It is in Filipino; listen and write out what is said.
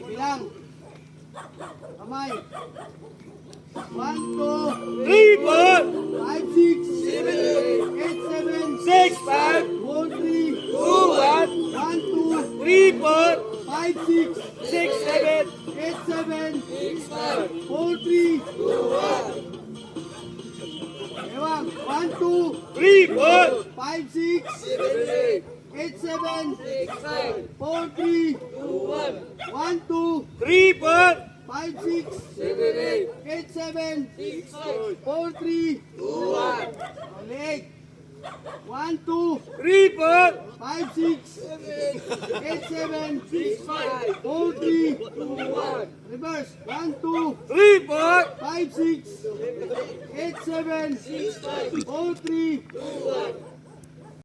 Bilang. Kamay. 1, 2, 3, 4, 5, 6, 8, 7, 6, 5, 4, 3, 2, 1, 1, 2, 3, 4, 5, 6, 6, 7, 8, 7, 4, 3, 2, 1. Ewang. 1, 2, 3, 4, 5, 6, 8, 7, 4, 3, 1, 2, 3, 4, 5, 6, 8, 7, 4, 3, 2, 1. Ulit. 1, 2, 3, 4, 5, 6, 8, 7, 4, 3, 2, 1. Reverse. 1, 2, 3, 4, 5, 6, 8, 7, 4, 3, 2, 1.